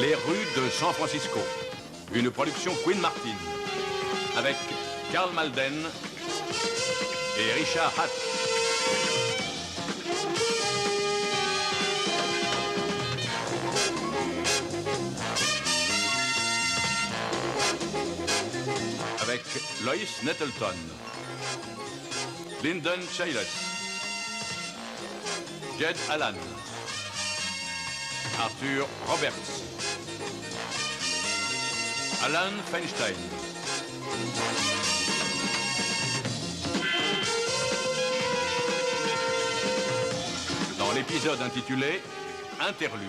Les rues de San Francisco, une production Queen Martin, avec Karl Malden et Richard Hatch. Avec Lois Nettleton, Lyndon Childs, Jed Allen, Arthur Roberts, Alan Feinstein. Dans l'épisode intitulé Interlude.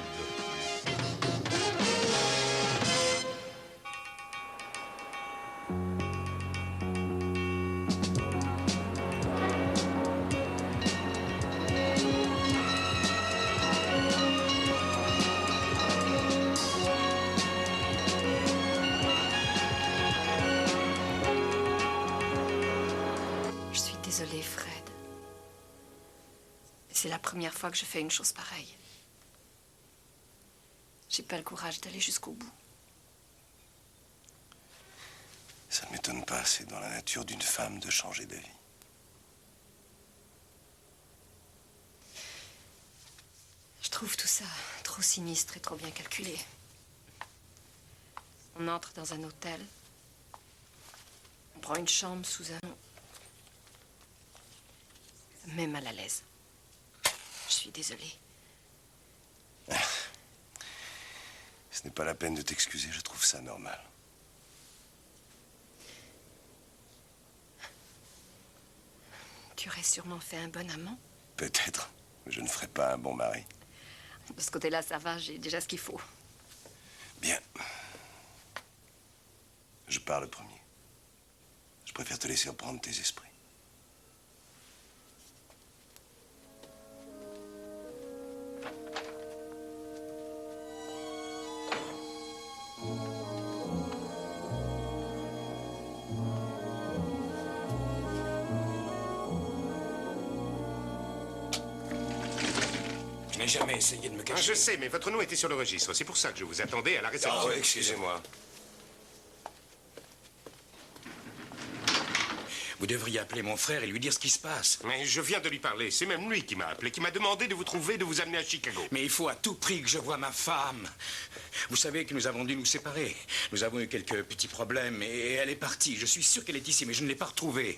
Désolée, Fred. C'est la première fois que je fais une chose pareille. J'ai pas le courage d'aller jusqu'au bout. Ça ne m'étonne pas, c'est dans la nature d'une femme de changer d'avis. Je trouve tout ça trop sinistre et trop bien calculé. On entre dans un hôtel. On prend une chambre sous un... Même mal à l'aise. Je suis désolée. Ce n'est pas la peine de t'excuser, je trouve ça normal. Tu aurais sûrement fait un bon amant. Peut-être, mais je ne ferai pas un bon mari. De ce côté-là, ça va, j'ai déjà ce qu'il faut. Bien. Je pars le premier. Je préfère te laisser reprendre tes esprits. Je n'ai jamais essayé de me cacher. Je sais, mais votre nom était sur le registre. C'est pour ça que je vous attendais à la réception. Oh, excusez-moi. Vous devriez appeler mon frère et lui dire ce qui se passe. Mais je viens de lui parler. C'est même lui qui m'a appelé, qui m'a demandé de vous trouver, de vous amener à Chicago. Mais il faut à tout prix que je voie ma femme. Vous savez que nous avons dû nous séparer. Nous avons eu quelques petits problèmes et elle est partie. Je suis sûr qu'elle est ici, mais je ne l'ai pas retrouvée.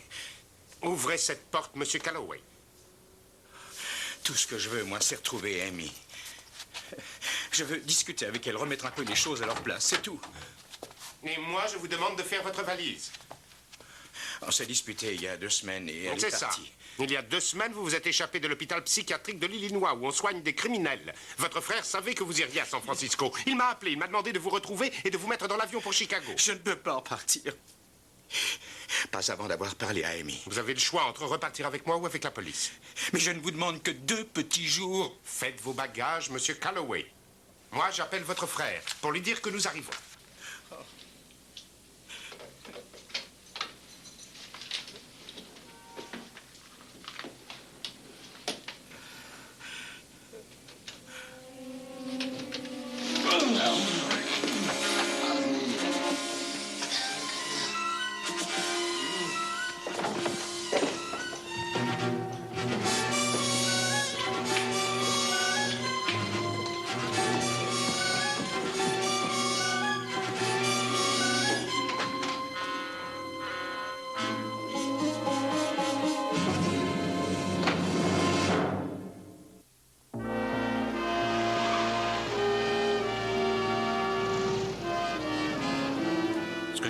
Ouvrez cette porte, Monsieur Calloway. Tout ce que je veux, moi, c'est retrouver Amy. Je veux discuter avec elle, remettre un peu les choses à leur place, c'est tout. Et moi, je vous demande de faire votre valise. On s'est disputé il y a 2 semaines et elle est C'est partie. ça. Il y a 2 semaines, vous vous êtes échappé de l'hôpital psychiatrique de l'Illinois, où on soigne des criminels. Votre frère savait que vous iriez à San Francisco. Il m'a appelé, il m'a demandé de vous retrouver et de vous mettre dans l'avion pour Chicago. Je ne peux pas en partir. Pas avant d'avoir parlé à Amy. Vous avez le choix entre repartir avec moi ou avec la police. Mais je ne vous demande que 2 petits jours. Faites vos bagages, Monsieur Calloway. Moi, j'appelle votre frère pour lui dire que nous arrivons.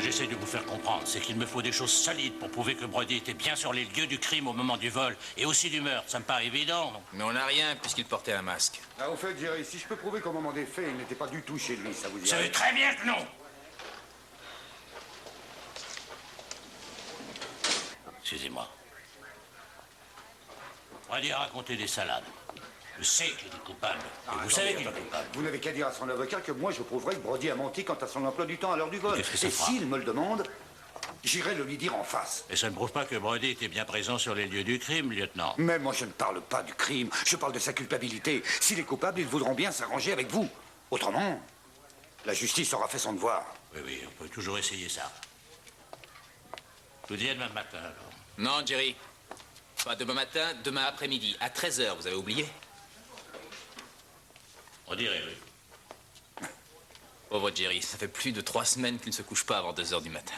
J'essaie de vous faire comprendre, c'est qu'il me faut des choses solides pour prouver que Brody était bien sur les lieux du crime au moment du vol et aussi du meurtre. Ça me paraît évident, non? Mais on n'a rien puisqu'il portait un masque. Ah, au fait, Jerry, si je peux prouver qu'au moment des faits, il n'était pas du tout chez lui, ça vous Vous dirait? savez très bien que non. Excusez-moi. Brody a raconté des salades. Je sais qu'il est coupable. Et vous savez qu'il est coupable. Vous n'avez qu'à dire à son avocat que moi, je prouverai que Brody a menti quant à son emploi du temps à l'heure du vol. Qu'est-ce que ça Et fera? s'il me le demande, j'irai le lui dire en face. Et ça ne prouve pas que Brody était bien présent sur les lieux du crime, lieutenant. Mais moi, je ne parle pas du crime, je parle de sa culpabilité. S'il est coupable, ils voudront bien s'arranger avec vous. Autrement... La justice aura fait son devoir. Oui, oui, on peut toujours essayer ça. Je vous dis à demain matin, alors. Non, Jerry. Pas demain matin, demain après-midi, à 13 h, vous avez oublié? On dirait, oui. Pauvre Jerry, ça fait plus de 3 semaines qu'il ne se couche pas avant 2 h du matin.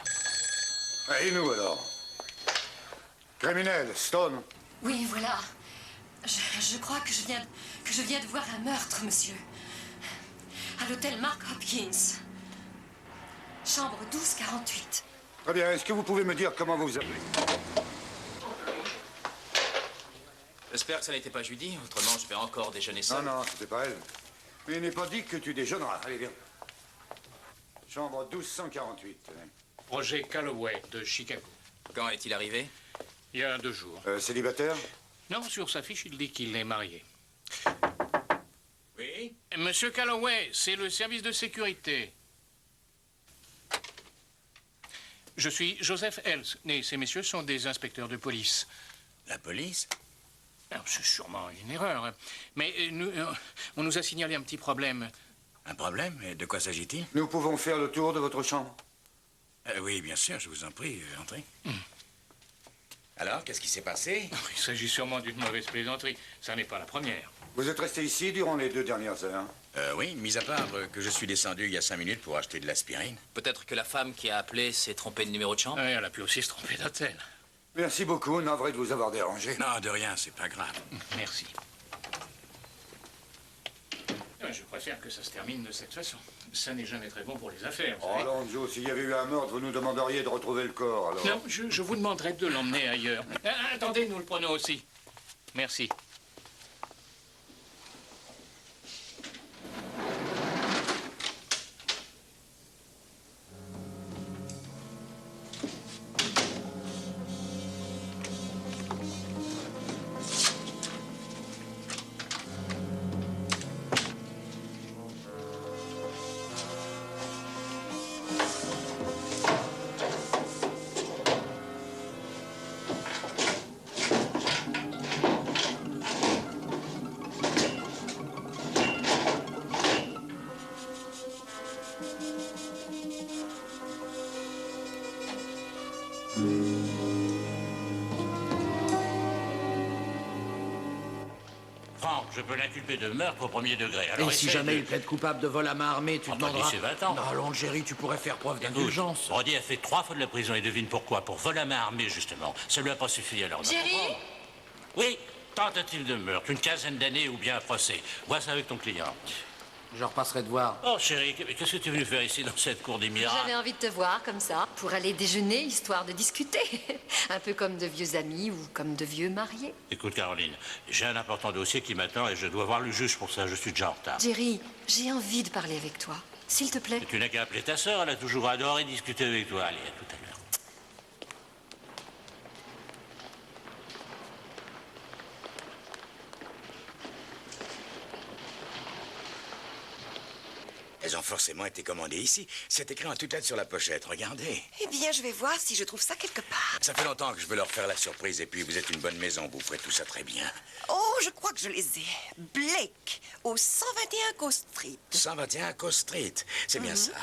Et nous, alors? Criminel, Stone. Oui, voilà. Je crois que je viens de voir un meurtre, monsieur. À l'hôtel Mark Hopkins. Chambre 1248. Très bien, est-ce que vous pouvez me dire comment vous vous appelez? J'espère que ça n'était pas Judy, autrement je vais encore déjeuner seul. Non, c'était pas elle. Mais il n'est pas dit que tu déjeuneras. Allez, viens. Chambre 1248. Roger Calloway de Chicago. Quand est-il arrivé? Il y a 2 jours. Célibataire? Non, sur sa fiche, il dit qu'il est marié. Oui? Monsieur Calloway, c'est le service de sécurité. Je suis Joseph Hells, et ces messieurs sont des inspecteurs de police. La police? C'est sûrement une erreur. Mais on nous a signalé un petit problème. Un problème? Et de quoi s'agit-il? Nous pouvons faire le tour de votre chambre? Oui, bien sûr, je vous en prie, entrez. Alors, qu'est-ce qui s'est passé? Il s'agit sûrement d'une mauvaise plaisanterie. Ça n'est pas la première. Vous êtes resté ici durant les 2 dernières heures? Oui, mis à part que je suis descendu il y a 5 minutes pour acheter de l'aspirine. Peut-être que la femme qui a appelé s'est trompée de numéro de chambre? Elle a pu aussi se tromper d'hôtel. Merci beaucoup, navré de vous avoir dérangé. Non, de rien, c'est pas grave. Merci. Je préfère que ça se termine de cette façon. Ça n'est jamais très bon pour les affaires. Oh, Alonso, s'il y avait eu un meurtre, vous nous demanderiez de retrouver le corps, alors. Non, je vous demanderai de l'emmener ailleurs. Attendez, nous le prenons aussi. Merci. Franck, je peux l'inculper de meurtre au 1er degré. Alors et si jamais il plaide coupable de vol à main armée, tu Anthony, demanderas... c'est 20 ans. Non, allons, Jerry, tu pourrais faire preuve d'indulgence. Brody a fait 3 fois de la prison et devine pourquoi? Pour vol à main armée, justement. Ça lui a pas suffi, alors. Jerry? Oui, tentative de meurtre, une quinzaine d'années ou bien un procès. Vois ça avec ton client. Je repasserai te voir. Oh, chérie, qu'est-ce que tu es venu faire ici dans cette cour des miracles? J'avais envie de te voir comme ça, pour aller déjeuner, histoire de discuter. Un peu comme de vieux amis ou comme de vieux mariés. Écoute, Caroline, j'ai un important dossier qui m'attend et je dois voir le juge pour ça. Je suis déjà en retard. Jerry, j'ai envie de parler avec toi. S'il te plaît. Et tu n'as qu'à appeler ta sœur, elle a toujours adoré discuter avec toi. Allez, à tout à l'heure. Elles ont forcément été commandées ici. C'est écrit en toutes lettres sur la pochette. Regardez. Eh bien, je vais voir si je trouve ça quelque part. Ça fait longtemps que je veux leur faire la surprise. Et puis, vous êtes une bonne maison. Vous ferez tout ça très bien. Oh, je crois que je les ai. Blake, au 121 Coast Street. 121 Coast Street. C'est bien ça.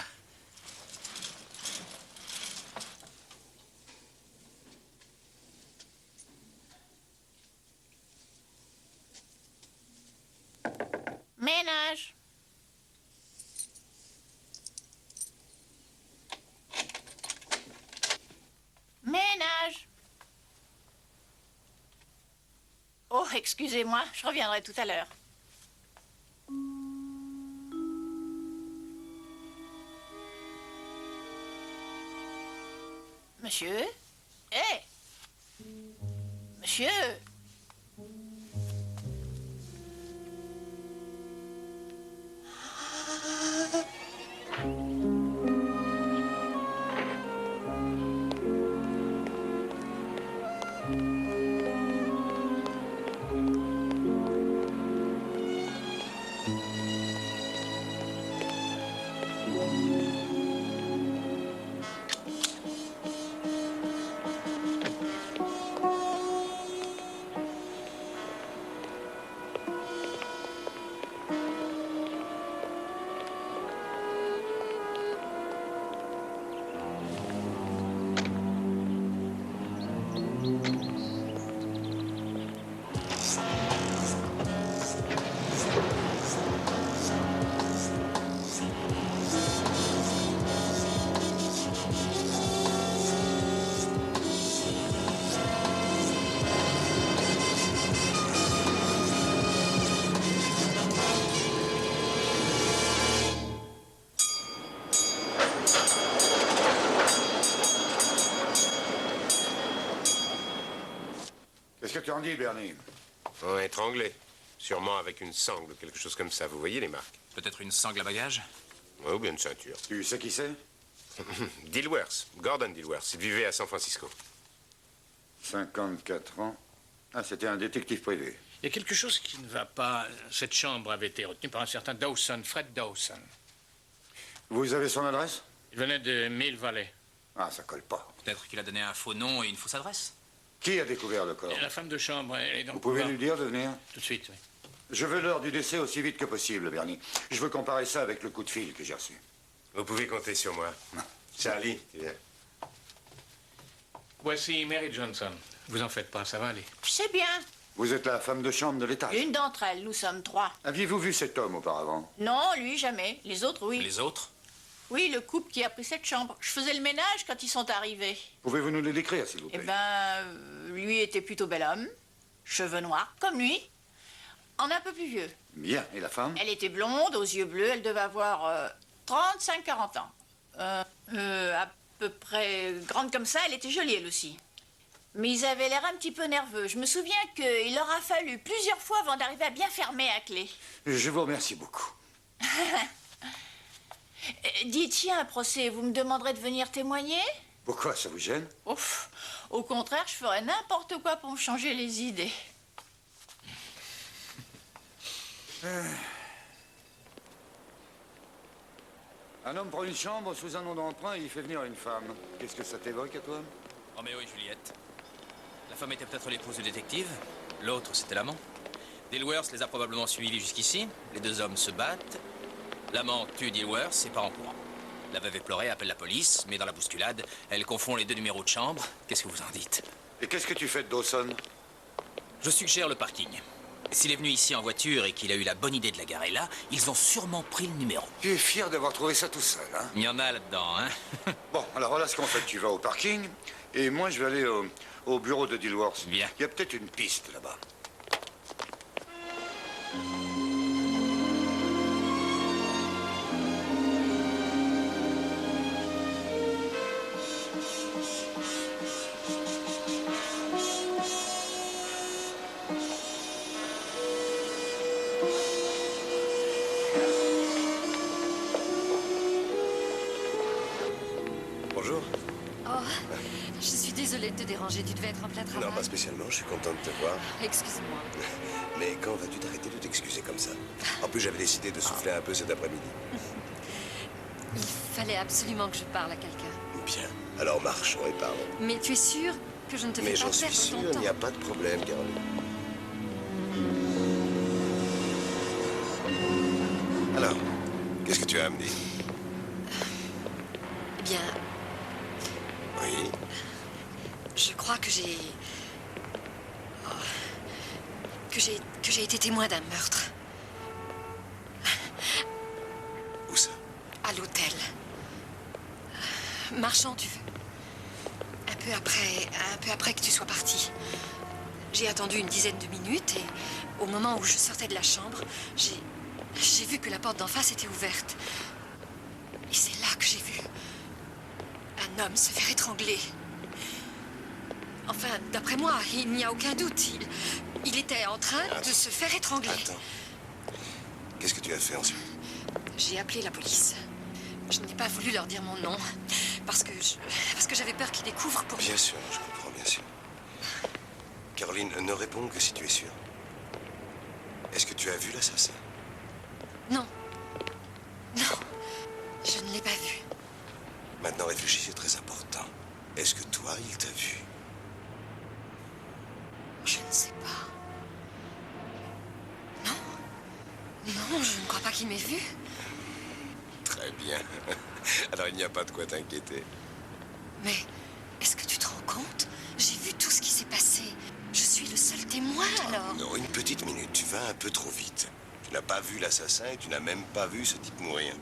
Ménage. Ménage. Oh, excusez-moi, je reviendrai tout à l'heure. Monsieur? Hé! Monsieur? que tu en dis, Bernie? Oh, étranglé. Sûrement avec une sangle ou quelque chose comme ça. Vous voyez les marques? Peut-être une sangle à bagages? Oh, bien une ceinture. Tu sais qui c'est? Dilworth. Gordon Dilworth. Il vivait à San Francisco. 54 ans. Ah, c'était un détective privé. Il y a quelque chose qui ne va pas. Cette chambre avait été retenue par un certain Dawson, Fred Dawson. Vous avez son adresse? Il venait de Mill Valley. Ah, ça colle pas. Peut-être qu'il a donné un faux nom et une fausse adresse. Qui a découvert le corps? Et la femme de chambre, elle est donc... Vous pouvez lui dire de venir? Tout de suite, oui. Je veux l'heure du décès aussi vite que possible, Bernie. Je veux comparer ça avec le coup de fil que j'ai reçu. Vous pouvez compter sur moi. Charlie, viens. Voici Mary Johnson. Vous en faites pas, ça va aller. C'est bien. Vous êtes la femme de chambre de l'étage? Une d'entre elles, nous sommes 3. Aviez-vous vu cet homme auparavant? Non, lui, jamais. Les autres, oui. Les autres? Oui, le couple qui a pris cette chambre. Je faisais le ménage quand ils sont arrivés. Pouvez-vous nous les décrire, s'il vous Eh plaît? ben, lui était plutôt bel homme. Cheveux noirs, comme lui. En un peu plus vieux. Bien. Et la femme? Elle était blonde, aux yeux bleus. Elle devait avoir 35-40 ans. À peu près grande comme ça. Elle était jolie, elle aussi. Mais ils avaient l'air un petit peu nerveux. Je me souviens qu'il leur a fallu plusieurs fois avant d'arriver à bien fermer à clé. Je vous remercie beaucoup. Dites, il y a un procès, vous me demanderez de venir témoigner? Pourquoi, ça vous gêne? Ouf, au contraire, je ferais n'importe quoi pour me changer les idées. Un homme prend une chambre sous un nom d'emprunt et il fait venir une femme. Qu'est-ce que ça t'évoque à toi? Roméo et Juliette. La femme était peut-être l'épouse du détective. L'autre, c'était l'amant. Dilworth les a probablement suivis jusqu'ici. Les deux hommes se battent. L'amant tue Dilworth et part en courant. La veuve éplorée appelle la police, mais dans la bousculade, elle confond les deux numéros de chambre. Qu'est-ce que vous en dites? Et qu'est-ce que tu fais de Dawson? Je suggère le parking. S'il est venu ici en voiture et qu'il a eu la bonne idée de la garer là, ils ont sûrement pris le numéro. Tu es fier d'avoir trouvé ça tout seul, hein? Il y en a là-dedans, hein? Bon, alors voilà ce qu'on fait. Tu vas au parking et moi je vais aller au bureau de Dilworth. Bien. Il y a peut-être une piste là-bas. Bonjour. Oh, je suis désolée de te déranger. Tu devais être en plein travail. Non, pas spécialement, je suis content de te voir. Excuse-moi. Mais quand vas-tu t'arrêter de t'excuser comme ça? En plus, j'avais décidé de souffler un peu cet après-midi. Il fallait absolument que je parle à quelqu'un. Bien. Alors marchons et parlons. Mais tu es sûr que je ne te fais Mais pas j'en suis perdre sûr, ton il temps? n'y a pas de problème, Caroline. Alors, qu'est-ce que tu as à me dire? Eh bien, Oui. je crois que j'ai... Oh, que j'ai été témoin d'un meurtre. Où ça? À l'hôtel. Marchand, tu veux. Un peu après que tu sois parti. J'ai attendu une dizaine de minutes et au moment où je sortais de la chambre, j'ai vu que la porte d'en face était ouverte. Et c'est là que j'ai vu un homme se faire étrangler. Enfin, d'après moi, il n'y a aucun doute. Il était en train de se faire étrangler. Attends. Qu'est-ce que tu as fait ensuite? J'ai appelé la police. Je n'ai pas voulu leur dire mon nom parce que j'avais peur qu'ils découvrent pour... Bien sûr, je comprends, bien sûr. Caroline, ne réponds que si tu es sûre. Est-ce que tu as vu l'assassin? Non. Non. Je ne l'ai pas vu. Maintenant, réfléchis, c'est très important. Est-ce que toi, il t'a vu? Je ne sais pas. Non. Non, je ne crois pas qu'il m'ait vu. Très bien. Alors, il n'y a pas de quoi t'inquiéter. Mais est-ce que tu te rends compte? J'ai vu tout ce qui s'est passé. Je suis le seul témoin, alors. Non, une petite minute, tu vas un peu trop vite. Tu n'as pas vu l'assassin et tu n'as même pas vu ce type mourir.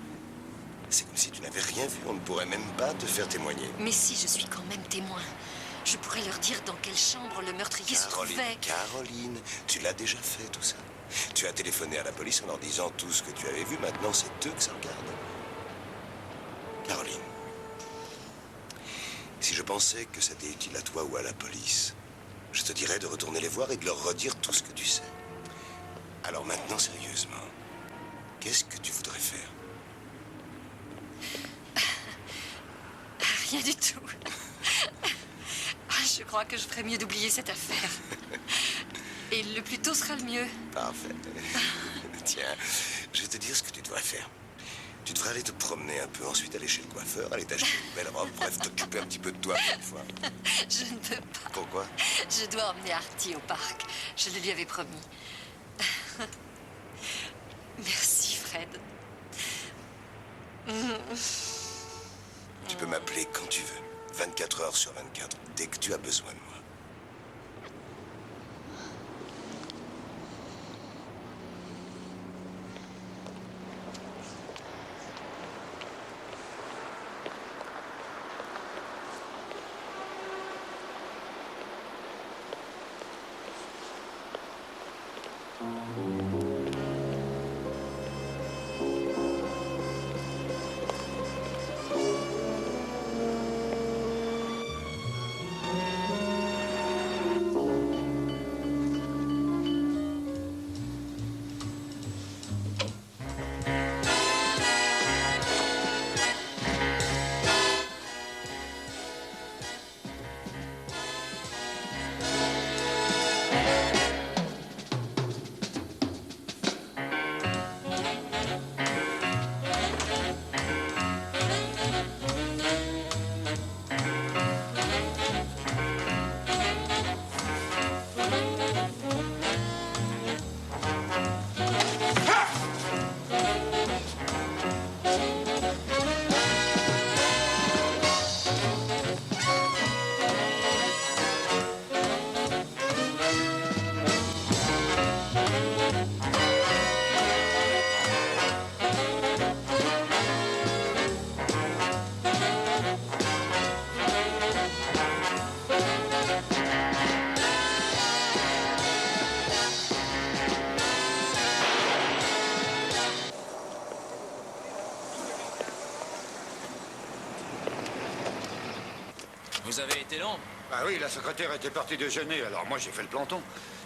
C'est comme si tu n'avais rien vu, on ne pourrait même pas te faire témoigner. Mais si je suis quand même témoin, je pourrais leur dire dans quelle chambre le meurtrier se trouvait. Caroline, tu l'as déjà fait tout ça. Tu as téléphoné à la police en leur disant tout ce que tu avais vu. Maintenant, c'est eux que ça regarde. Caroline, si je pensais que c'était utile à toi ou à la police, je te dirais de retourner les voir et de leur redire tout ce que tu sais. Alors maintenant, sérieusement, qu'est-ce que tu voudrais faire? Rien du tout. Je crois que je ferais mieux d'oublier cette affaire. Et le plus tôt sera le mieux. Parfait. Tiens, je vais te dire ce que tu devrais faire. Tu devrais aller te promener un peu, ensuite aller chez le coiffeur, aller t'acheter une belle robe, bref, t'occuper un petit peu de toi pour une fois. Je ne peux pas. Pourquoi? Je dois emmener Artie au parc. Je le lui avais promis. Merci, Fred. Tu peux m'appeler quand tu veux, 24 heures sur 24, dès que tu as besoin de moi. Vous avez été long? Bah oui, la secrétaire était partie déjeuner, alors moi j'ai fait le planton.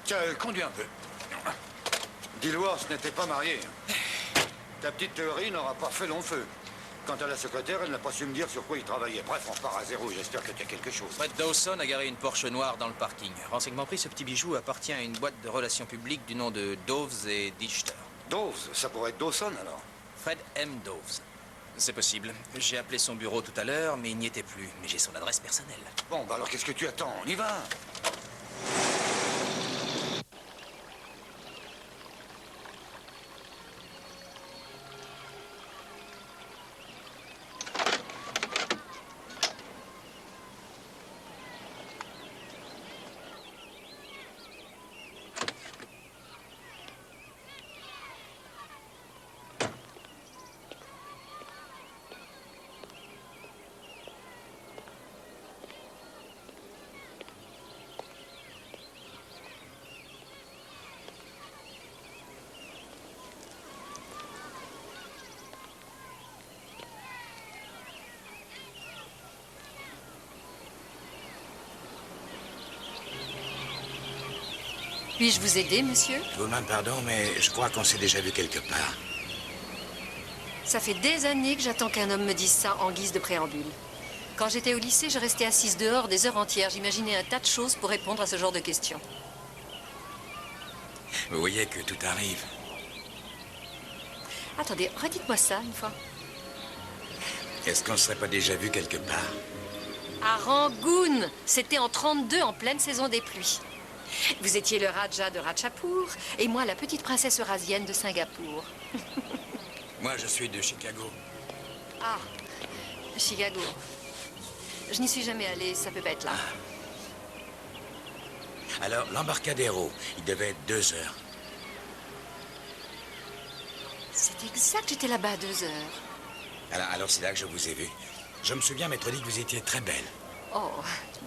Tiens, conduis un peu. Dilworth n'était pas marié. Ta petite théorie n'aura pas fait long feu. Quant à la secrétaire, elle n'a pas su me dire sur quoi il travaillait. Bref, on repart à zéro, j'espère que tu as quelque chose. Fred Dawson a garé une Porsche noire dans le parking. Renseignement pris, ce petit bijou appartient à une boîte de relations publiques du nom de Doves et Dichter. Doves, ça pourrait être Dawson alors? Fred M. Doves. C'est possible. J'ai appelé son bureau tout à l'heure, mais il n'y était plus. Mais j'ai son adresse personnelle. Bon, bah alors qu'est-ce que tu attends? On y va! Puis-je vous aider, monsieur? Je vous demande pardon, mais je crois qu'on s'est déjà vu quelque part. Ça fait des années que j'attends qu'un homme me dise ça en guise de préambule. Quand j'étais au lycée, je restais assise dehors des heures entières. J'imaginais un tas de choses pour répondre à ce genre de questions. Vous voyez que tout arrive. Attendez, redites-moi ça une fois. Est-ce qu'on ne serait pas déjà vu quelque part? À Rangoon. C'était en 32, en pleine saison des pluies. Vous étiez le Raja de Ratchapur et moi la petite princesse eurasienne de Singapour. Moi, je suis de Chicago. Ah, Chicago. Je n'y suis jamais allée, ça peut pas être là. Alors, l'embarcadero, il devait être 2 heures. C'est exact, j'étais là-bas à 2 heures. Alors c'est là que je vous ai vu. Je me souviens m'être dit que vous étiez très belle. Oh,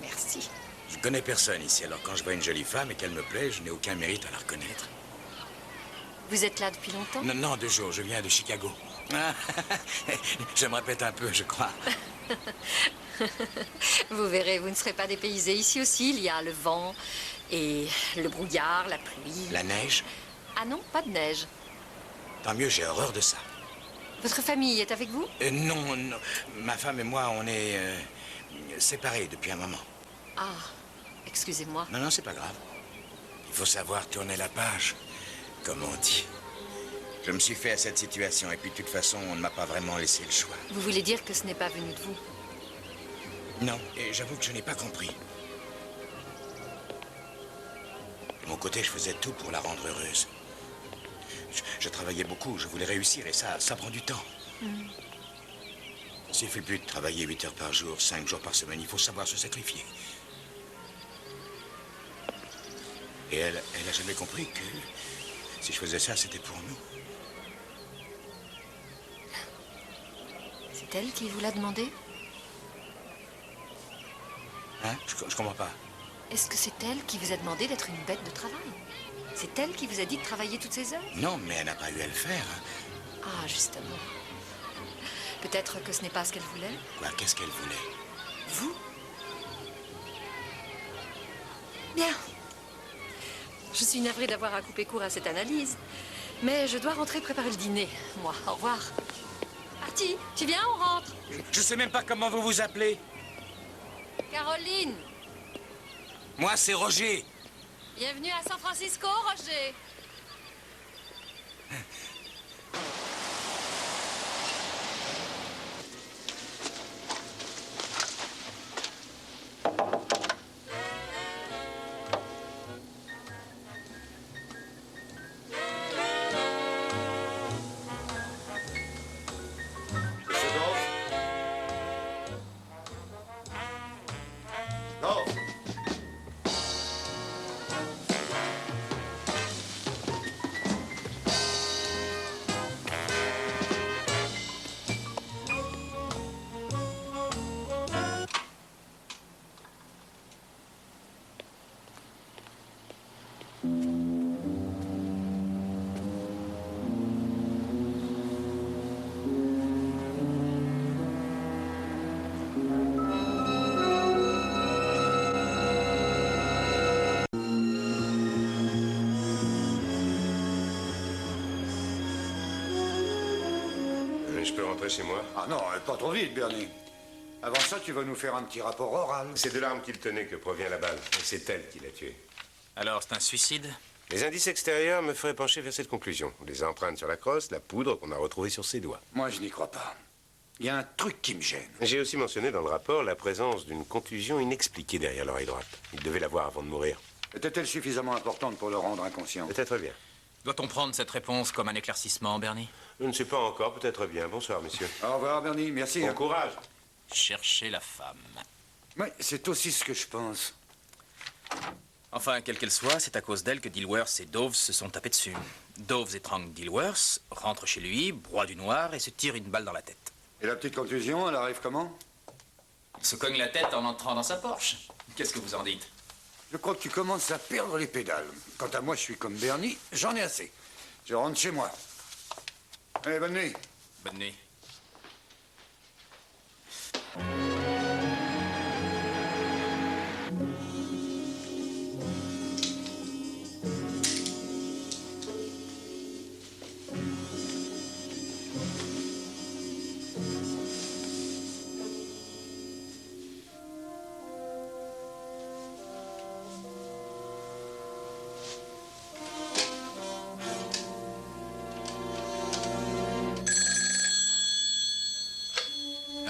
merci. Je connais personne ici, alors quand je vois une jolie femme et qu'elle me plaît, je n'ai aucun mérite à la reconnaître. Vous êtes là depuis longtemps? Non, 2 jours, je viens de Chicago. Ah, je me répète un peu, je crois. Vous verrez, vous ne serez pas dépaysés. Ici aussi, il y a le vent et le brouillard, la pluie. La neige? Ah non, pas de neige. Tant mieux, j'ai horreur de ça. Votre famille est avec vous? Non, non. Ma femme et moi, on est séparés depuis un moment. Ah, excusez-moi. Non, non, c'est pas grave. Il faut savoir tourner la page, comme on dit. Je me suis fait à cette situation et puis de toute façon, on ne m'a pas vraiment laissé le choix. Vous voulez dire que ce n'est pas venu de vous? Non, et j'avoue que je n'ai pas compris. De mon côté, je faisais tout pour la rendre heureuse. Je travaillais beaucoup, je voulais réussir et ça prend du temps. Il suffit plus de travailler 8 heures par jour, 5 jours par semaine, il faut savoir se sacrifier. Et elle a jamais compris que si je faisais ça, c'était pour nous. C'est elle qui vous l'a demandé? Hein? Je comprends pas. Est-ce que c'est elle qui vous a demandé d'être une bête de travail? C'est elle qui vous a dit de travailler toutes ces heures? Non, mais elle n'a pas eu à le faire. Ah, justement. Peut-être que ce n'est pas ce qu'elle voulait? Quoi, qu'est-ce qu'elle voulait? Vous? Bien. Je suis navrée d'avoir à couper court à cette analyse, mais je dois rentrer préparer le dîner, moi. Au revoir. Artie, tu viens, on rentre? Je sais même pas comment vous vous appelez. Caroline. Moi, c'est Roger. Bienvenue à San Francisco, Roger. Je peux rentrer chez moi? Ah non, pas trop vite, Bernie. Avant ça, tu vas nous faire un petit rapport oral. C'est de l'arme qu'il tenait que provient la balle. Et c'est elle qui l'a tué. Alors, c'est un suicide? Les indices extérieurs me feraient pencher vers cette conclusion. Les empreintes sur la crosse, la poudre qu'on a retrouvée sur ses doigts. Moi, je n'y crois pas. Il y a un truc qui me gêne. J'ai aussi mentionné dans le rapport la présence d'une contusion inexpliquée derrière l'oreille droite. Il devait l'avoir avant de mourir. Était-elle suffisamment importante pour le rendre inconscient? Peut-être bien. Doit-on prendre cette réponse comme un éclaircissement, Bernie? Je ne sais pas encore, peut-être bien. Bonsoir, messieurs. Au revoir, Bernie, merci. Bon courage. Chercher la femme. Oui, c'est aussi ce que je pense. Enfin, quelle qu'elle soit, c'est à cause d'elle que Dilworth et Dove se sont tapés dessus. Dove étrangle Dilworth, rentre chez lui, broie du noir et se tire une balle dans la tête. Et la petite contusion, elle arrive comment? Il se cogne la tête en entrant dans sa Porsche. Qu'est-ce que vous en dites? Je crois que tu commences à perdre les pédales. Quant à moi, je suis comme Bernie, j'en ai assez. Je rentre chez moi. Allez, bonne nuit. Bonne nuit.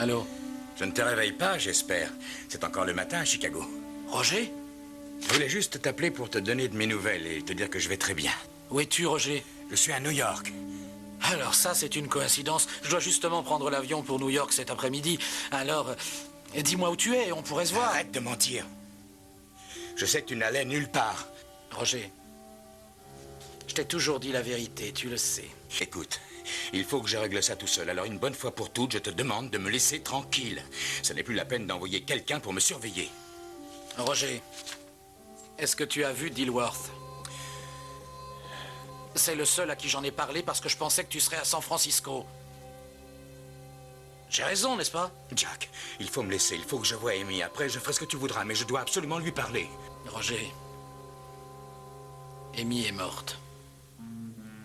Allô? Je ne te réveille pas, j'espère. C'est encore le matin à Chicago. Roger? Je voulais juste t'appeler pour te donner de mes nouvelles et te dire que je vais très bien. Où es-tu, Roger? Je suis à New York. Alors ça, c'est une coïncidence. Je dois justement prendre l'avion pour New York cet après-midi. Alors, dis-moi où tu es, on pourrait se voir. Arrête de mentir. Je sais que tu n'allais nulle part. Roger, je t'ai toujours dit la vérité, tu le sais. Écoute, il faut que je règle ça tout seul. Alors une bonne fois pour toutes, je te demande de me laisser tranquille. Ce n'est plus la peine d'envoyer quelqu'un pour me surveiller. Roger, est-ce que tu as vu Dilworth? C'est le seul à qui j'en ai parlé parce que je pensais que tu serais à San Francisco. J'ai raison, n'est-ce pas? Jack, il faut me laisser. Il faut que je voie Amy. Après, je ferai ce que tu voudras, mais je dois absolument lui parler. Roger, Amy est morte.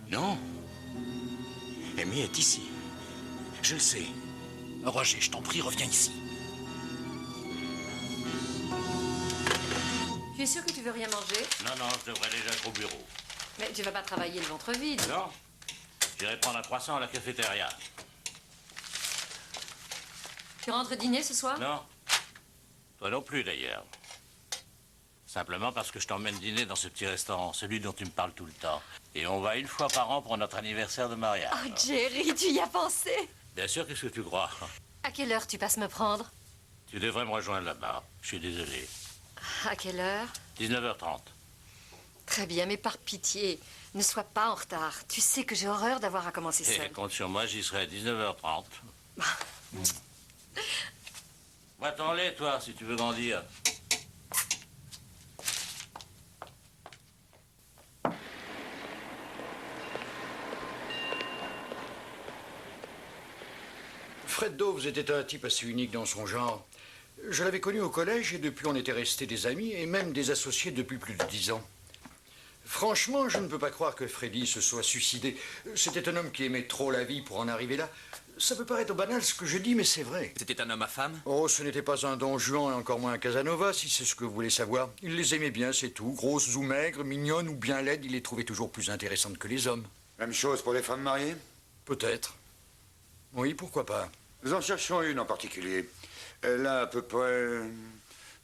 Non. Amy est ici. Je le sais. Roger, je t'en prie, reviens ici. Tu es sûr que tu veux rien manger? Non, je devrais déjà être au bureau. Mais tu vas pas travailler le ventre vide. Non. J'irai prendre un croissant à la cafétéria. Tu rentres dîner ce soir? Non. Toi non plus, d'ailleurs. Simplement parce que je t'emmène dîner dans ce petit restaurant, celui dont tu me parles tout le temps. Et on va une fois par an pour notre anniversaire de mariage. Oh, Jerry, tu y as pensé? Bien sûr, qu'est-ce que tu crois? À quelle heure tu passes me prendre? Tu devrais me rejoindre là-bas. Je suis désolé. À quelle heure? 19h30. Très bien, mais par pitié, ne sois pas en retard. Tu sais que j'ai horreur d'avoir à commencer seule. Compte sur moi, j'y serai à 19h30. Va-t'en-les, toi, si tu veux grandir. Fred Dawes était un type assez unique dans son genre. Je l'avais connu au collège et depuis on était restés des amis et même des associés depuis plus de 10 ans. Franchement, je ne peux pas croire que Freddy se soit suicidé. C'était un homme qui aimait trop la vie pour en arriver là. Ça peut paraître banal ce que je dis, mais c'est vrai. C'était un homme à femme? Oh, ce n'était pas un Don Juan et encore moins un Casanova, si c'est ce que vous voulez savoir. Il les aimait bien, c'est tout. Grosses ou maigres, mignonnes ou bien laides, il les trouvait toujours plus intéressantes que les hommes. Même chose pour les femmes mariées? Peut-être. Oui, pourquoi pas. Nous en cherchons une en particulier. Elle a à peu près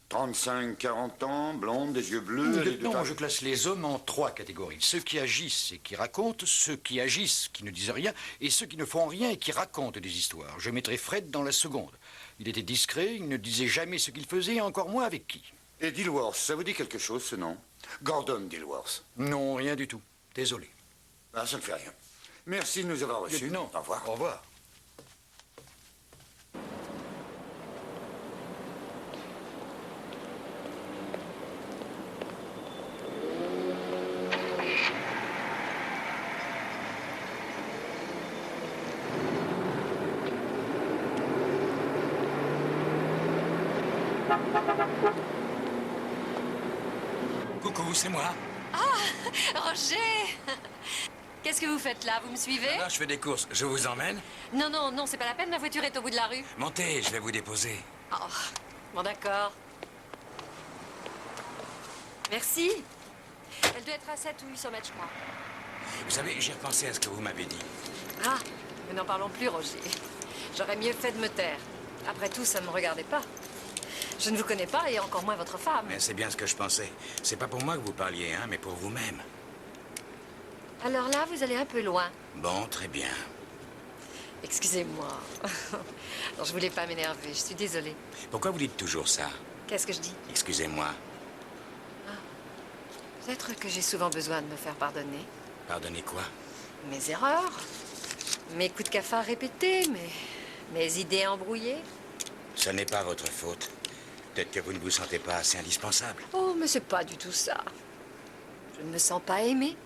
35-40 ans, blonde, des yeux bleus... Non, je classe les hommes en 3 catégories. Ceux qui agissent et qui racontent, ceux qui agissent, qui ne disent rien, et ceux qui ne font rien et qui racontent des histoires. Je mettrai Fred dans la seconde. Il était discret, il ne disait jamais ce qu'il faisait, et encore moins avec qui. Et Dilworth, ça vous dit quelque chose, ce nom? Gordon Dilworth. Non, rien du tout. Désolé. Ah, ça ne fait rien. Merci de nous avoir reçus. Non. Au revoir. Au revoir. Coucou, c'est moi. Ah, Roger! Qu'est-ce que vous faites là? Vous me suivez? Non, je fais des courses. Je vous emmène? Non, c'est pas la peine, ma voiture est au bout de la rue. Montez, je vais vous déposer. Oh, bon d'accord. Merci. Elle doit être à 7 ou 800 mètres, je crois. Vous savez, j'ai repensé à ce que vous m'avez dit. Ah, mais n'en parlons plus, Roger. J'aurais mieux fait de me taire. Après tout, ça ne me regardait pas. Je ne vous connais pas, et encore moins votre femme. Mais c'est bien ce que je pensais. C'est pas pour moi que vous parliez, hein, mais pour vous-même. Alors là, vous allez un peu loin. Bon, très bien. Excusez-moi. Non, je voulais pas m'énerver, je suis désolée. Pourquoi vous dites toujours ça? Qu'est-ce que je dis? Excusez-moi. Peut-être que j'ai souvent besoin de me faire pardonner. Pardonnez quoi? Mes erreurs, mes coups de cafard répétés, mes idées embrouillées. Ce n'est pas votre faute. Peut-être que vous ne vous sentez pas assez indispensable. Oh, mais c'est pas du tout ça. Je ne me sens pas aimée.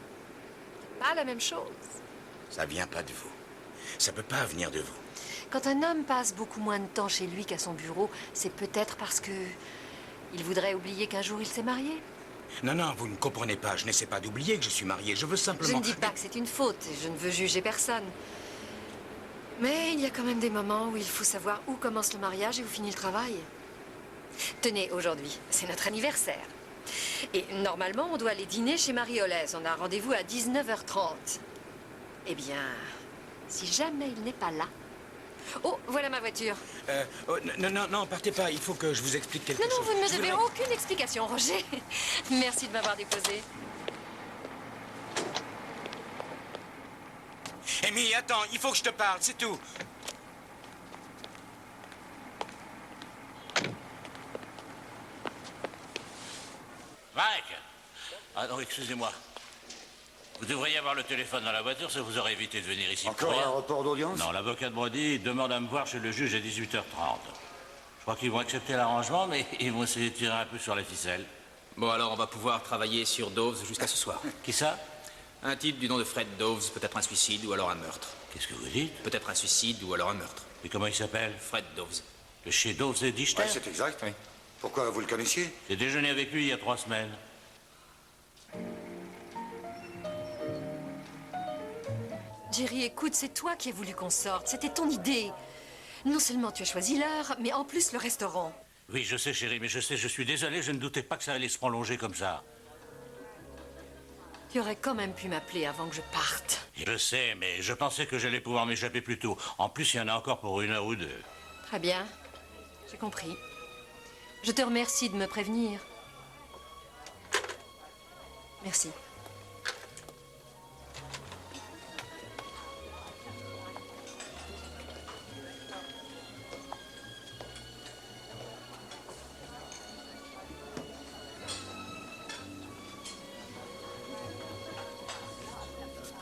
C'est pas la même chose. Ça vient pas de vous. Ça peut pas venir de vous. Quand un homme passe beaucoup moins de temps chez lui qu'à son bureau, c'est peut-être parce que il voudrait oublier qu'un jour il s'est marié. Non, vous ne comprenez pas. Je n'essaie pas d'oublier que je suis marié. Je veux simplement... Je ne dis pas que c'est une faute et je ne veux juger personne. Mais il y a quand même des moments où il faut savoir où commence le mariage et où finit le travail. Tenez, aujourd'hui, c'est notre anniversaire. Et normalement, on doit aller dîner chez Marie-Holès. On a rendez-vous à 19h30. Eh bien, si jamais il n'est pas là... Oh, voilà ma voiture. Non, partez pas. Il faut que je vous explique quelque chose. Non, vous ne me devez aucune explication, Roger. Merci de m'avoir déposé. Amy, attends, il faut que je te parle, c'est tout. Mike! Ah non, excusez-moi. Vous devriez avoir le téléphone dans la voiture, ça vous aurait évité de venir ici. Encore un report d'audience? Non, l'avocat de Brody demande à me voir chez le juge à 18h30. Je crois qu'ils vont accepter l'arrangement, mais ils vont essayer de tirer un peu sur la ficelle. Bon, alors on va pouvoir travailler sur Dawes jusqu'à ce soir. Qui ça? Un type du nom de Fred Doves, peut-être un suicide ou alors un meurtre. Qu'est-ce que vous dites? Peut-être un suicide ou alors un meurtre. Et comment il s'appelle? Fred Doves. De chez Doves et Dichter? Ouais, c'est exact, oui. Pourquoi, vous le connaissiez? J'ai déjeuné avec lui il y a 3 semaines. Jerry, écoute, c'est toi qui as voulu qu'on sorte. C'était ton idée. Non seulement tu as choisi l'heure, mais en plus le restaurant. Oui, je sais, chérie, mais je suis désolé, je ne doutais pas que ça allait se prolonger comme ça. Tu aurais quand même pu m'appeler avant que je parte. Je sais, mais je pensais que j'allais pouvoir m'échapper plus tôt. En plus, il y en a encore pour 1 heure ou 2. Très bien. J'ai compris. Je te remercie de me prévenir. Merci.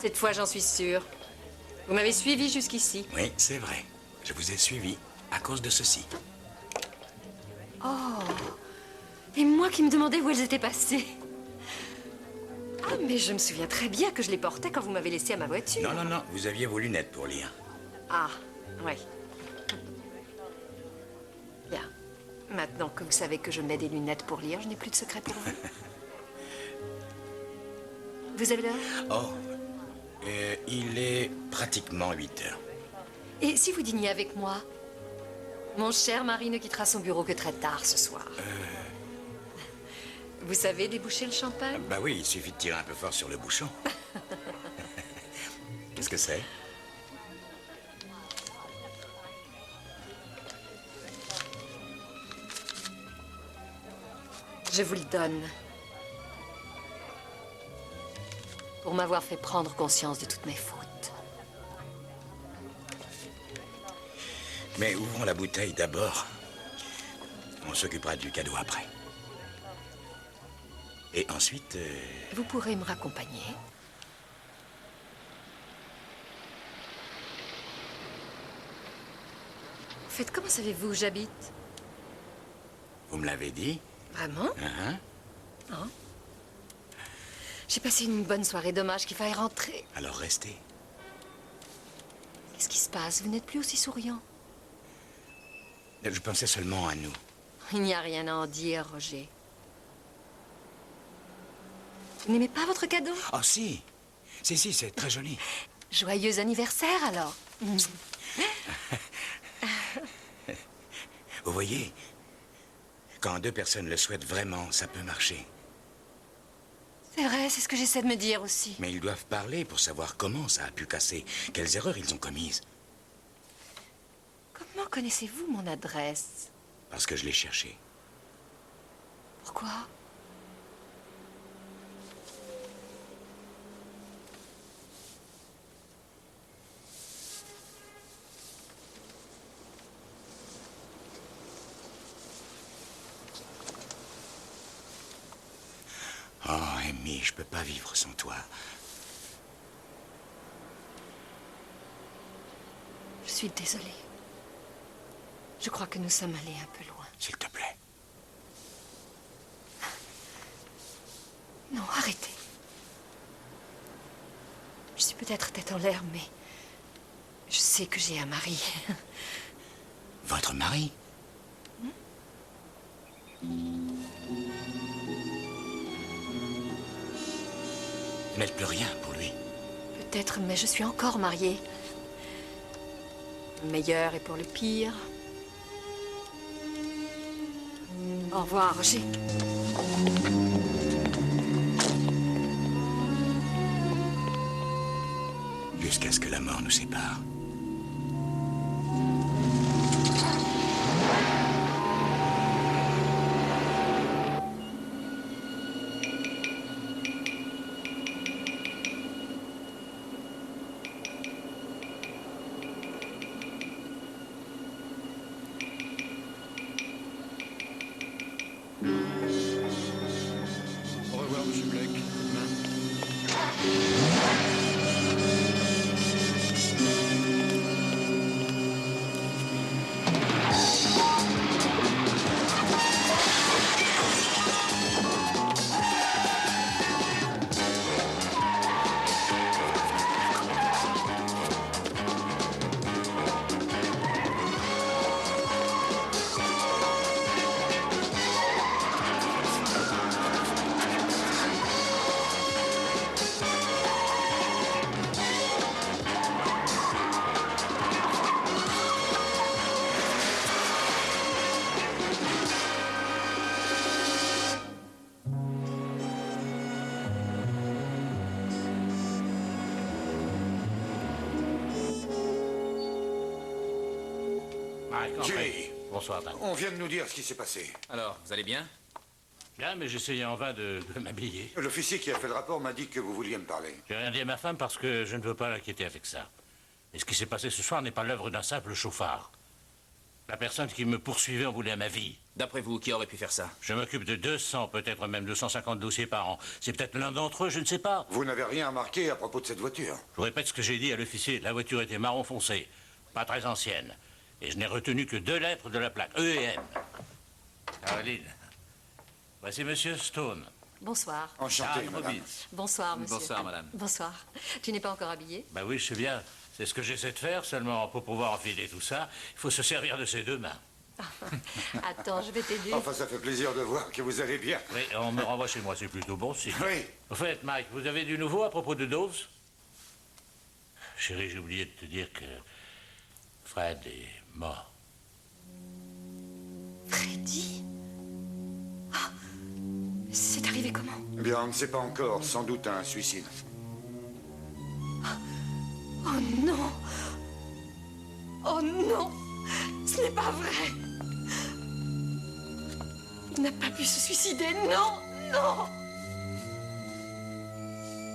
Cette fois, j'en suis sûre. Vous m'avez suivi jusqu'ici. Oui, c'est vrai. Je vous ai suivi à cause de ceci. Oh. Et moi qui me demandais où elles étaient passées. Ah, mais je me souviens très bien que je les portais quand vous m'avez laissé à ma voiture. Non, non, non, vous aviez vos lunettes pour lire. Ah, oui. Bien. Maintenant que vous savez que je mets des lunettes pour lire, je n'ai plus de secret pour vous. Vous avez l'heure? Oh, il est pratiquement 8 heures. Et si vous dîniez avec moi? Mon cher mari ne quittera son bureau que très tard ce soir. Vous savez déboucher le champagne? Bah oui, il suffit de tirer un peu fort sur le bouchon. Qu'est-ce que c'est? Je vous le donne. Pour m'avoir fait prendre conscience de toutes mes fautes. Mais ouvrons la bouteille d'abord. On s'occupera du cadeau après. Et ensuite... Vous pourrez me raccompagner. En fait, comment savez-vous où j'habite? Vous me l'avez dit? Vraiment? Non. J'ai passé une bonne soirée, dommage qu'il faille rentrer. Alors restez. Qu'est-ce qui se passe? Vous n'êtes plus aussi souriant. Je pensais seulement à nous. Il n'y a rien à en dire, Roger. Vous n'aimez pas votre cadeau? Oh si. Si, c'est très joli. Joyeux anniversaire, alors. Vous voyez, quand 2 personnes le souhaitent vraiment, ça peut marcher. C'est vrai, c'est ce que j'essaie de me dire aussi. Mais ils doivent parler pour savoir comment ça a pu casser, quelles erreurs ils ont commises. Comment connaissez-vous mon adresse? Parce que je l'ai cherchée. Pourquoi? Oh, Amy, je peux pas vivre sans toi. Je suis désolée. Je crois que nous sommes allés un peu loin. S'il te plaît. Non, arrêtez. Je suis peut-être tête en l'air, mais je sais que j'ai un mari. Votre mari? Vous n'êtes plus rien pour lui. Peut-être, mais je suis encore mariée. Le meilleur et pour le pire. Au revoir, Roger. Jusqu'à ce que la mort nous sépare. Au revoir, monsieur Blake. Demain. Mike, entrez. Jerry, Bonsoir, Dan. on vient de nous dire ce qui s'est passé. Alors, vous allez bien? Bien, mais j'essayais en vain de m'habiller. L'officier qui a fait le rapport m'a dit que vous vouliez me parler. J'ai rien dit à ma femme parce que je ne veux pas l'inquiéter avec ça. Et ce qui s'est passé ce soir n'est pas l'œuvre d'un simple chauffard. La personne qui me poursuivait en voulait à ma vie. D'après vous, qui aurait pu faire ça? Je m'occupe de 200, peut-être même 250 dossiers par an. C'est peut-être l'un d'entre eux, je ne sais pas. Vous n'avez rien remarqué à propos de cette voiture? Je vous répète ce que j'ai dit à l'officier. La voiture était marron foncé, pas très ancienne. Et je n'ai retenu que 2 lettres de la plaque, E et M. Caroline, voici Monsieur Stone. Bonsoir. Enchanté, Charles madame. Robbins. Bonsoir, monsieur. Bonsoir, madame. Bonsoir. Tu n'es pas encore habillé? Ben oui, je sais bien. C'est ce que j'essaie de faire, seulement pour pouvoir enfiler tout ça, il faut se servir de ses 2 mains. Attends, je vais t'aider. Enfin, ça fait plaisir de voir que vous allez bien. Oui, on me renvoie chez moi, c'est plutôt bon signe. Oui. Au fait, Mike, vous avez du nouveau à propos de Dawes? Chérie, j'ai oublié de te dire que Fred est mort. Freddy? Ah, c'est arrivé comment? Eh bien, on ne sait pas encore. Sans doute un suicide. Oh non! Oh non! Ce n'est pas vrai! Il n'a pas pu se suicider, non! Non!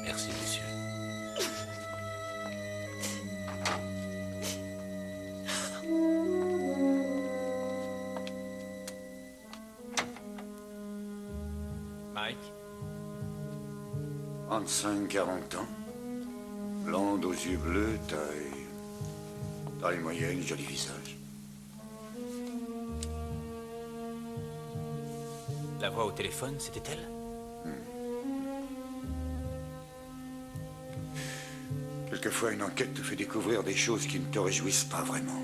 Merci, monsieur. Mike? 35-40 ans. Blonde aux yeux bleus, taille moyenne, joli visage. La voix au téléphone, c'était elle? Quelquefois, une enquête te fait découvrir des choses qui ne te réjouissent pas vraiment.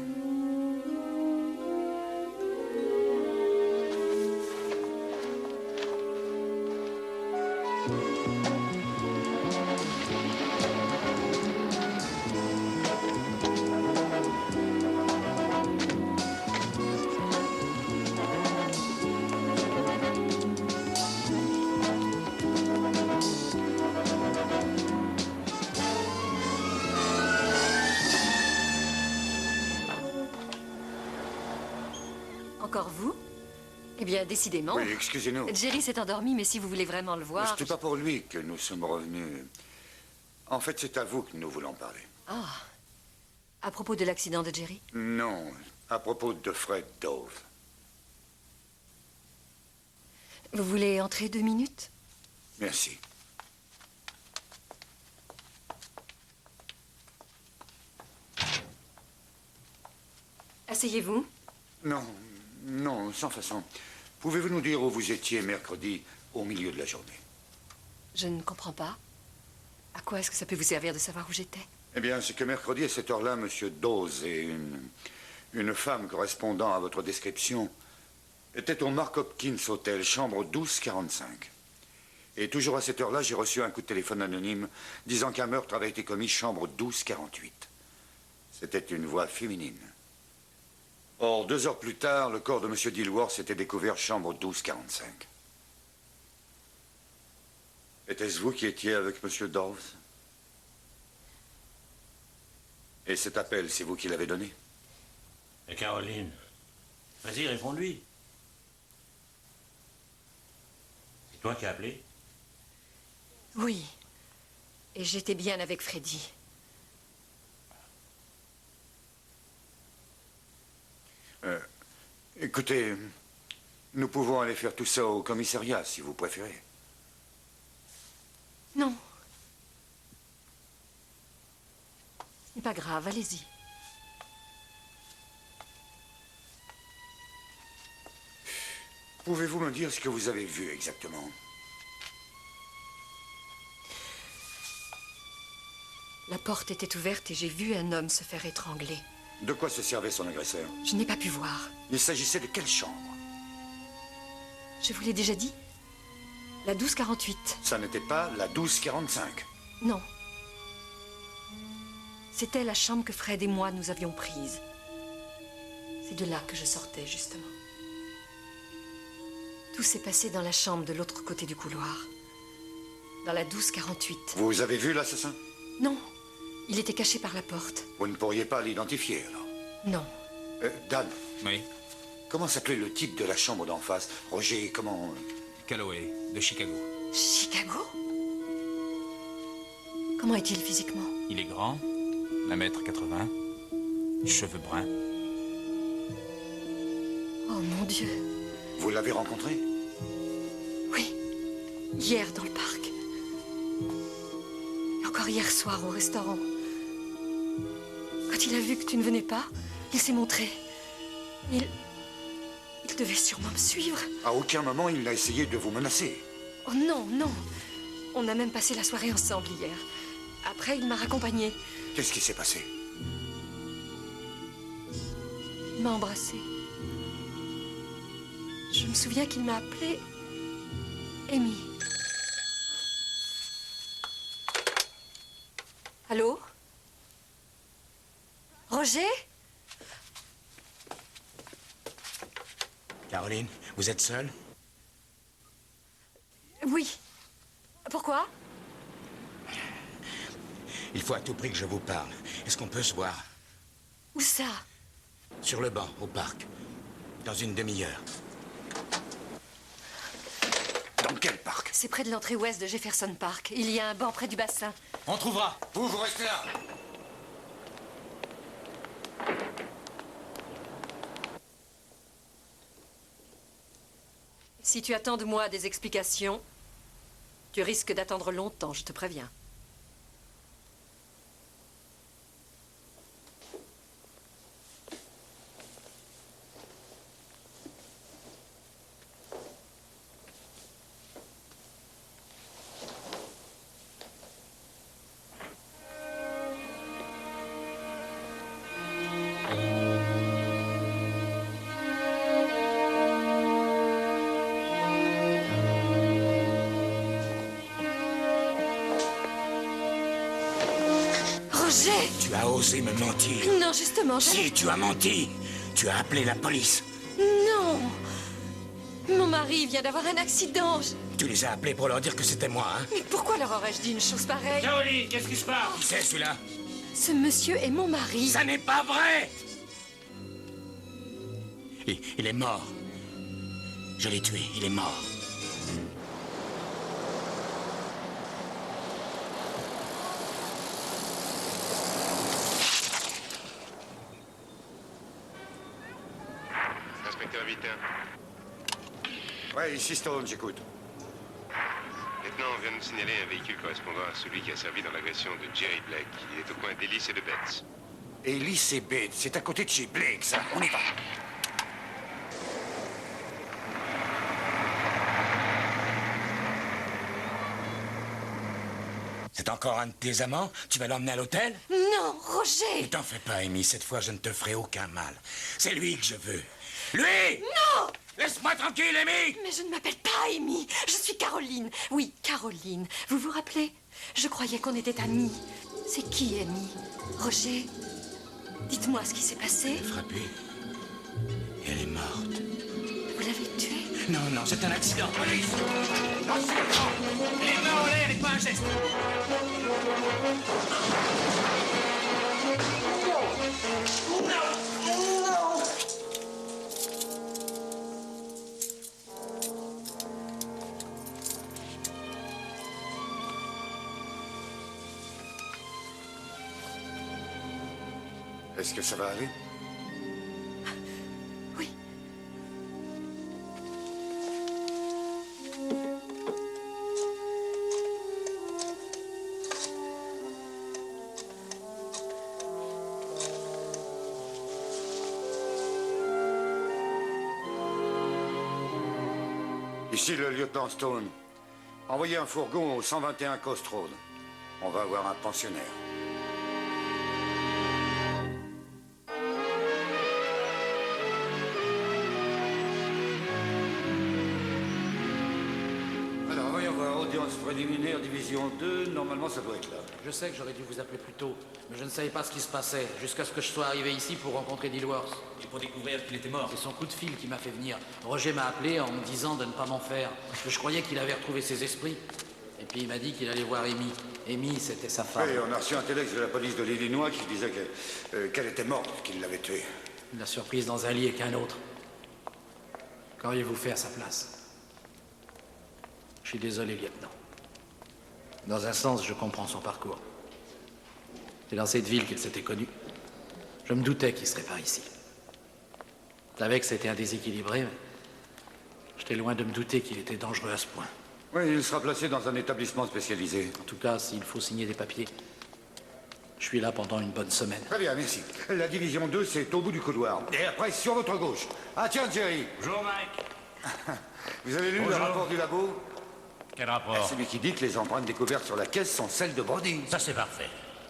Encore vous? Eh bien, décidément. Oui, excusez-nous. Jerry s'est endormi, mais si vous voulez vraiment le voir... C'était pas pour lui que nous sommes revenus. En fait, c'est à vous que nous voulons parler. Ah. À propos de l'accident de Jerry? Non, à propos de Fred Dove. Vous voulez entrer 2 minutes? Merci. Asseyez-vous. Non, non, sans façon. Pouvez-vous nous dire où vous étiez mercredi au milieu de la journée? Je ne comprends pas. À quoi est-ce que ça peut vous servir de savoir où j'étais? Eh bien, c'est que mercredi, à cette heure-là, Monsieur Dawes et une femme correspondant à votre description étaient au Mark Hopkins Hotel, chambre 1245. Et toujours à cette heure-là, j'ai reçu un coup de téléphone anonyme disant qu'un meurtre avait été commis, chambre 1248. C'était une voix féminine. Or, 2 heures plus tard, le corps de Monsieur Dilworth était découvert, chambre 1245. Était-ce vous qui étiez avec Monsieur Dawes? Et cet appel, c'est vous qui l'avez donné? Et Caroline, vas-y, réponds-lui. C'est toi qui as appelé? Oui. Et j'étais bien avec Freddy. Écoutez, nous pouvons aller faire tout ça au commissariat, si vous préférez. Non. Ce n'est pas grave, allez-y. Pouvez-vous me dire ce que vous avez vu exactement? La porte était ouverte et j'ai vu un homme se faire étrangler. De quoi se servait son agresseur? Je n'ai pas pu voir. Il s'agissait de quelle chambre? Je vous l'ai déjà dit. La 1248. Ça n'était pas la 1245. Non. C'était la chambre que Fred et moi nous avions prise. C'est de là que je sortais, justement. Tout s'est passé dans la chambre de l'autre côté du couloir. Dans la 1248. Vous avez vu l'assassin? Non. Il était caché par la porte. Vous ne pourriez pas l'identifier, alors? Non. Dan. Oui. Comment s'appelait le type de la chambre d'en face? Roger, comment... Calloway, de Chicago. Chicago? Comment est-il physiquement? Il est grand, 1m80, cheveux bruns. Oh mon Dieu. Vous l'avez rencontré? Oui. Hier dans le parc. Et encore hier soir au restaurant. Quand il a vu que tu ne venais pas, il s'est montré. Il devait sûrement me suivre. À aucun moment, il n'a essayé de vous menacer. Oh non, non. On a même passé la soirée ensemble hier. Après, il m'a raccompagnée. Qu'est-ce qui s'est passé? Il m'a embrassée. Je me souviens qu'il m'a appelée Amy. Allô? Roger? Caroline, vous êtes seule? Oui. Pourquoi? Il faut à tout prix que je vous parle. Est-ce qu'on peut se voir? Où ça? Sur le banc, au parc. Dans une demi-heure. Dans quel parc? C'est près de l'entrée ouest de Jefferson Park. Il y a un banc près du bassin. On trouvera. Vous restez là. Si tu attends de moi des explications, tu risques d'attendre longtemps, je te préviens. Tu as osé me mentir. Non, justement, Si, tu as menti. Tu as appelé la police. Non. Mon mari vient d'avoir un accident. Tu les as appelés pour leur dire que c'était moi, hein? Mais pourquoi leur aurais-je dit une chose pareille? Caroline, qu'est-ce qui se passe? Qui c'est, celui-là? Ce monsieur est mon mari. Ça n'est pas vrai! Il est mort. Je l'ai tué, il est mort. Inspecteur Vitin. Ouais, ici Stone, j'écoute. Lieutenant, on vient de me signaler un véhicule correspondant à celui qui a servi dans l'agression de Jerry Blake. Il est au coin d'Ellis et de Betts. Ellis et Betts, c'est à côté de chez Blake, ça. On y va. C'est encore un de tes amants? Tu vas l'emmener à l'hôtel? Non, Roger! Ne t'en fais pas, Amy. Cette fois, je ne te ferai aucun mal. C'est lui que je veux. Lui! Non! Laisse-moi tranquille, Amy! Mais je ne m'appelle pas Amy. Je suis Caroline. Oui, Caroline. Vous vous rappelez? Je croyais qu'on était amis. C'est qui, Amy? Roger? Dites-moi ce qui s'est passé. Elle est frappée. Et elle est morte. Vous l'avez tuée? Non, non, c'est un accident. Police! Les mains en l'air et pas un geste. Est-ce que ça va aller? Oui. Ici le lieutenant Stone. Envoyez un fourgon au 121 Coast Road. On va avoir un pensionnaire. Alors, voyons voir. Audience préliminaire, division 2. Normalement, ça doit être là. Je sais que j'aurais dû vous appeler plus tôt, mais je ne savais pas ce qui se passait, jusqu'à ce que je sois arrivé ici pour rencontrer Dilworth. Et pour découvrir qu'il était mort. C'est son coup de fil qui m'a fait venir. Roger m'a appelé en me disant de ne pas m'en faire, parce que je croyais qu'il avait retrouvé ses esprits. Et puis il m'a dit qu'il allait voir Amy. Amy, c'était sa femme. Oui, on a reçu un téléx de la police de l'Illinois qui disait qu'elle était morte, qu'il l'avait tuée. La surprise dans un lit est qu'un autre. Qu'auriez-vous fait à sa place? Je suis désolé, lieutenant. Dans un sens, je comprends son parcours. C'est dans cette ville qu'il s'était connu. Je me doutais qu'il serait par ici. Je savais que c'était un déséquilibré, mais j'étais loin de me douter qu'il était dangereux à ce point. Oui, il sera placé dans un établissement spécialisé. En tout cas, s'il faut signer des papiers, je suis là pendant une bonne semaine. Très bien, merci. La division 2, c'est au bout du couloir. Et après, sur votre gauche. Ah tiens, Jerry. Bonjour, Mike. Vous avez lu Bonjour. le rapport du labo? Quel rapport? Celui qui dit que les empreintes découvertes sur la caisse sont celles de Brody. Ça, c'est parfait.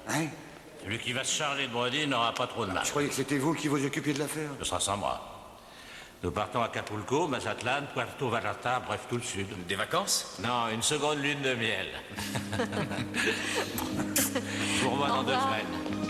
Hein? Celui qui va se charger de Brody n'aura pas trop de mal. Je croyais que c'était vous qui vous occupiez de l'affaire. Ce sera sans moi. Nous partons à Acapulco, Mazatlan, Puerto Vallarta, bref, tout le sud. Des vacances? Non, une seconde lune de miel. Je vous revois dans 2 semaines.